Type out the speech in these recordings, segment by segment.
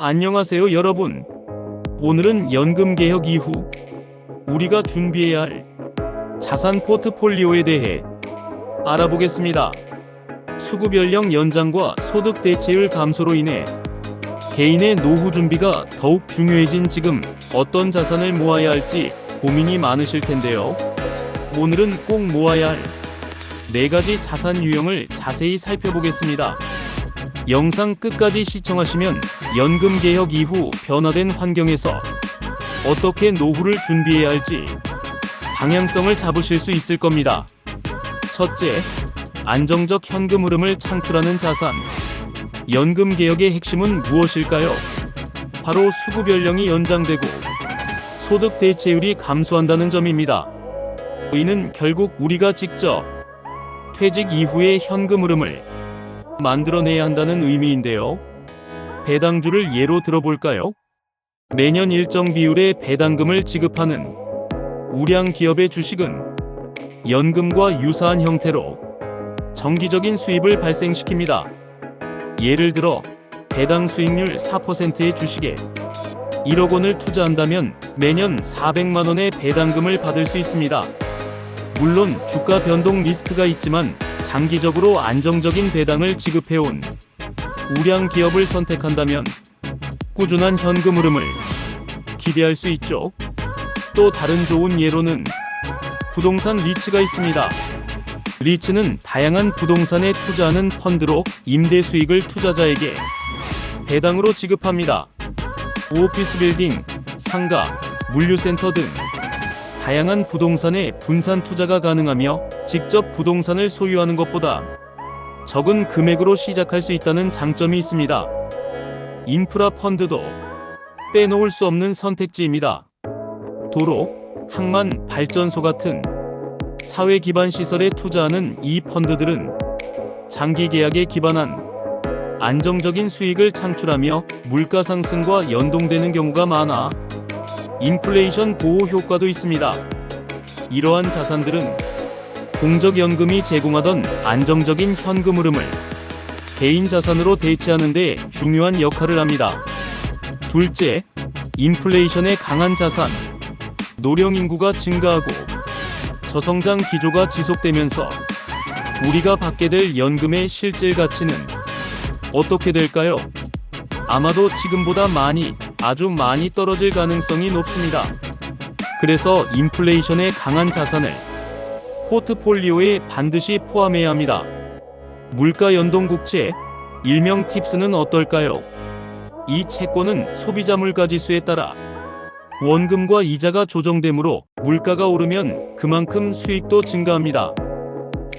안녕하세요 여러분. 오늘은 연금개혁 이후 우리가 준비해야 할 자산 포트폴리오에 대해 알아보겠습니다. 수급연령 연장과 소득 대체율 감소로 인해 개인의 노후 준비가 더욱 중요해진 지금 어떤 자산을 모아야 할지 고민이 많으실 텐데요. 오늘은 꼭 모아야 할 4가지 자산 유형을 자세히 살펴보겠습니다. 영상 끝까지 시청하시면 연금개혁 이후 변화된 환경에서 어떻게 노후를 준비해야 할지 방향성을 잡으실 수 있을 겁니다. 첫째, 안정적 현금 흐름을 창출하는 자산. 연금개혁의 핵심은 무엇일까요? 바로 수급 연령이 연장되고 소득 대체율이 감소한다는 점입니다. 이는 결국 우리가 직접 퇴직 이후의 현금 흐름을 만들어내야 한다는 의미인데요. 배당주를 예로 들어볼까요? 매년 일정 비율의 배당금을 지급하는 우량 기업의 주식은 연금과 유사한 형태로 정기적인 수입을 발생시킵니다. 예를 들어 배당 수익률 4%의 주식에 1억 원을 투자한다면 매년 400만 원의 배당금을 받을 수 있습니다. 물론 주가 변동 리스크가 있지만 장기적으로 안정적인 배당을 지급해온 우량 기업을 선택한다면 꾸준한 현금 흐름을 기대할 수 있죠. 또 다른 좋은 예로는 부동산 리츠가 있습니다. 리츠는 다양한 부동산에 투자하는 펀드로 임대 수익을 투자자에게 배당으로 지급합니다. 오피스 빌딩, 상가, 물류센터 등 다양한 부동산에 분산 투자가 가능하며 직접 부동산을 소유하는 것보다 적은 금액으로 시작할 수 있다는 장점이 있습니다. 인프라 펀드도 빼놓을 수 없는 선택지입니다. 도로, 항만, 발전소 같은 사회 기반 시설에 투자하는 이 펀드들은 장기 계약에 기반한 안정적인 수익을 창출하며 물가 상승과 연동되는 경우가 많아 인플레이션 보호 효과도 있습니다. 이러한 자산들은 공적연금이 제공하던 안정적인 현금 흐름을 개인 자산으로 대체하는 데 중요한 역할을 합니다. 둘째, 인플레이션에 강한 자산. 노령 인구가 증가하고 저성장 기조가 지속되면서 우리가 받게 될 연금의 실질 가치는 어떻게 될까요? 아마도 지금보다 아주 많이 떨어질 가능성이 높습니다. 그래서 인플레이션에 강한 자산을 포트폴리오에 반드시 포함해야 합니다. 물가 연동 국채, 일명 팁스는 어떨까요? 이 채권은 소비자 물가 지수에 따라 원금과 이자가 조정되므로 물가가 오르면 그만큼 수익도 증가합니다.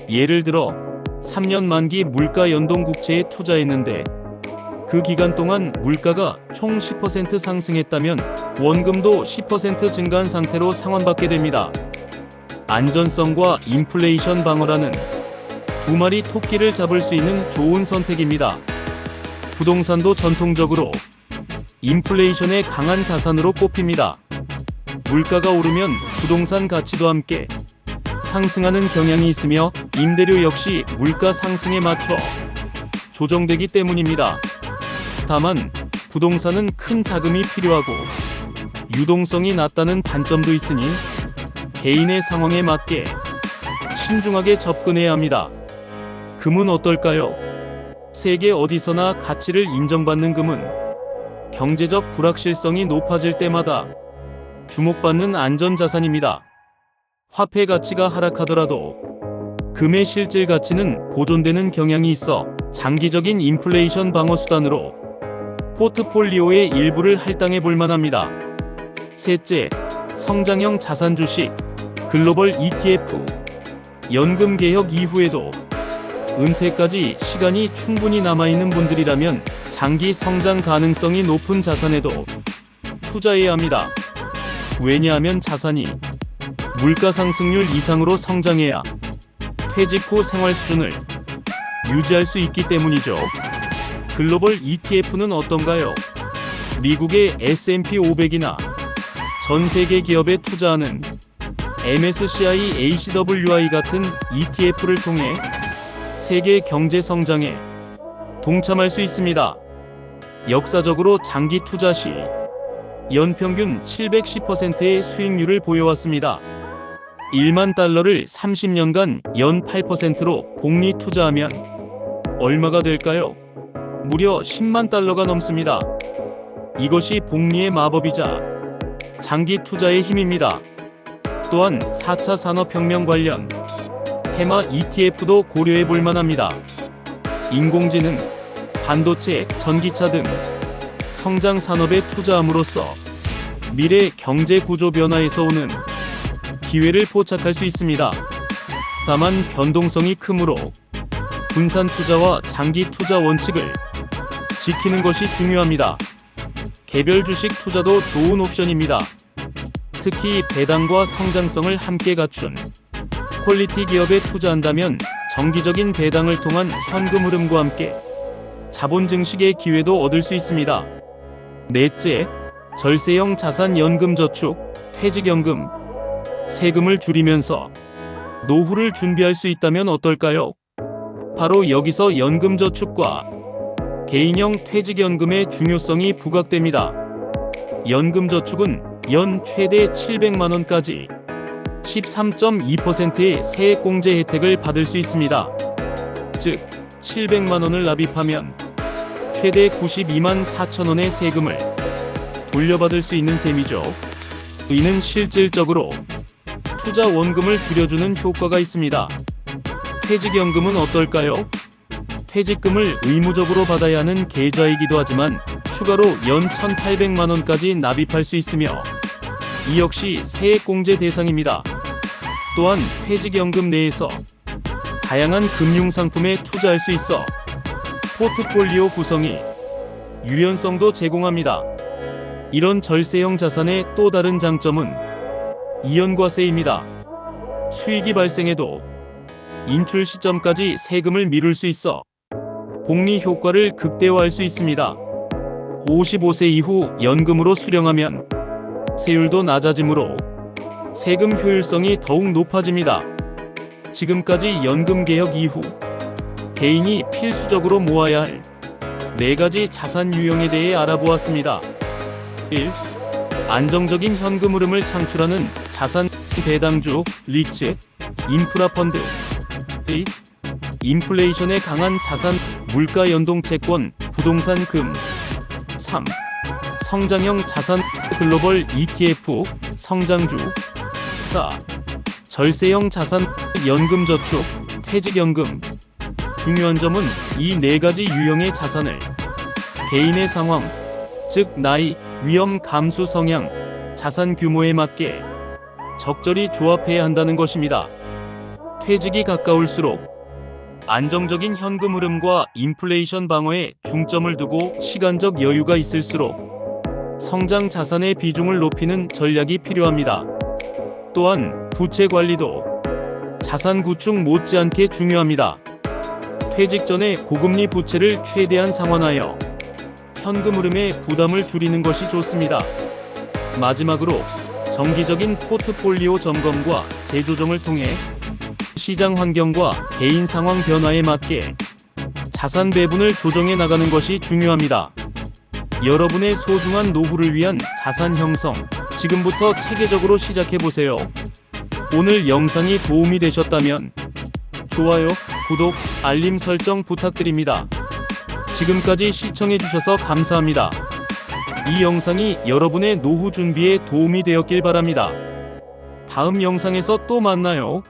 예를 들어 3년 만기 물가 연동 국채에 투자했는데 그 기간 동안 물가가 총 10% 상승했다면 원금도 10% 증가한 상태로 상환받게 됩니다. 안전성과 인플레이션 방어라는 두 마리 토끼를 잡을 수 있는 좋은 선택입니다. 부동산도 전통적으로 인플레이션에 강한 자산으로 꼽힙니다. 물가가 오르면 부동산 가치도 함께 상승하는 경향이 있으며 임대료 역시 물가 상승에 맞춰 조정되기 때문입니다. 다만 부동산은 큰 자금이 필요하고 유동성이 낮다는 단점도 있으니 개인의 상황에 맞게 신중하게 접근해야 합니다. 금은 어떨까요? 세계 어디서나 가치를 인정받는 금은 경제적 불확실성이 높아질 때마다 주목받는 안전자산입니다. 화폐 가치가 하락하더라도 금의 실질 가치는 보존되는 경향이 있어 장기적인 인플레이션 방어 수단으로 포트폴리오의 일부를 할당해 볼 만합니다. 셋째, 성장형 자산 주식, 글로벌 ETF. 연금 개혁 이후에도 은퇴까지 시간이 충분히 남아있는 분들이라면 장기 성장 가능성이 높은 자산에도 투자해야 합니다. 왜냐하면 자산이 물가 상승률 이상으로 성장해야 퇴직 후 생활 수준을 유지할 수 있기 때문이죠. 글로벌 ETF는 어떤가요? 미국의 S&P 500이나 전 세계 기업에 투자하는 MSCI ACWI 같은 ETF를 통해 세계 경제 성장에 동참할 수 있습니다. 역사적으로 장기 투자 시 연평균 710%의 수익률을 보여왔습니다. 1만 달러를 30년간 연 8%로 복리 투자하면 얼마가 될까요? 무려 10만 달러가 넘습니다. 이것이 복리의 마법이자 장기 투자의 힘입니다. 또한 4차 산업혁명 관련 테마 ETF도 고려해 볼 만합니다. 인공지능, 반도체, 전기차 등 성장 산업에 투자함으로써 미래 경제 구조 변화에서 오는 기회를 포착할 수 있습니다. 다만 변동성이 크므로 분산 투자와 장기 투자 원칙을 지키는 것이 중요합니다. 개별 주식 투자도 좋은 옵션입니다. 특히 배당과 성장성을 함께 갖춘 퀄리티 기업에 투자한다면 정기적인 배당을 통한 현금 흐름과 함께 자본 증식의 기회도 얻을 수 있습니다. 넷째, 절세형 자산 연금 저축, 퇴직연금. 세금을 줄이면서 노후를 준비할 수 있다면 어떨까요? 바로 여기서 연금 저축과 개인형 퇴직연금의 중요성이 부각됩니다. 연금 저축은 연 최대 700만원까지 13.2%의 세액공제 혜택을 받을 수 있습니다. 즉, 700만원을 납입하면 최대 92만 4천원의 세금을 돌려받을 수 있는 셈이죠. 이는 실질적으로 투자 원금을 줄여주는 효과가 있습니다. 퇴직연금은 어떨까요? 퇴직금을 의무적으로 받아야 하는 계좌이기도 하지만 추가로 연 1,800만원까지 납입할 수 있으며 이 역시 세액공제 대상입니다. 또한 퇴직연금 내에서 다양한 금융상품에 투자할 수 있어 포트폴리오 구성이 유연성도 제공합니다. 이런 절세형 자산의 또 다른 장점은 이연과세입니다. 수익이 발생해도 인출 시점까지 세금을 미룰 수 있어 복리 효과를 극대화할 수 있습니다. 55세 이후 연금으로 수령하면 세율도 낮아지므로 세금 효율성이 더욱 높아집니다. 지금까지 연금 개혁 이후 개인이 필수적으로 모아야 할 4가지 자산 유형에 대해 알아보았습니다. 1. 안정적인 현금 흐름을 창출하는 자산 배당주, 리츠, 인프라 펀드. 2. 인플레이션에 강한 자산, 물가 연동 채권, 부동산 금. 3. 성장형 자산, 글로벌 ETF, 성장주. 4. 절세형 자산, 연금 저축, 퇴직연금. 중요한 점은 이 4가지 유형의 자산을 개인의 상황, 즉 나이, 위험 감수 성향, 자산 규모에 맞게 적절히 조합해야 한다는 것입니다. 퇴직이 가까울수록 안정적인 현금 흐름과 인플레이션 방어에 중점을 두고 시간적 여유가 있을수록 성장 자산의 비중을 높이는 전략이 필요합니다. 또한 부채 관리도 자산 구축 못지않게 중요합니다. 퇴직 전에 고금리 부채를 최대한 상환하여 현금 흐름의 부담을 줄이는 것이 좋습니다. 마지막으로 정기적인 포트폴리오 점검과 재조정을 통해 시장 환경과 개인 상황 변화에 맞게 자산 배분을 조정해 나가는 것이 중요합니다. 여러분의 소중한 노후를 위한 자산 형성, 지금부터 체계적으로 시작해보세요. 오늘 영상이 도움이 되셨다면 좋아요, 구독, 알림 설정 부탁드립니다. 지금까지 시청해주셔서 감사합니다. 이 영상이 여러분의 노후 준비에 도움이 되었길 바랍니다. 다음 영상에서 또 만나요.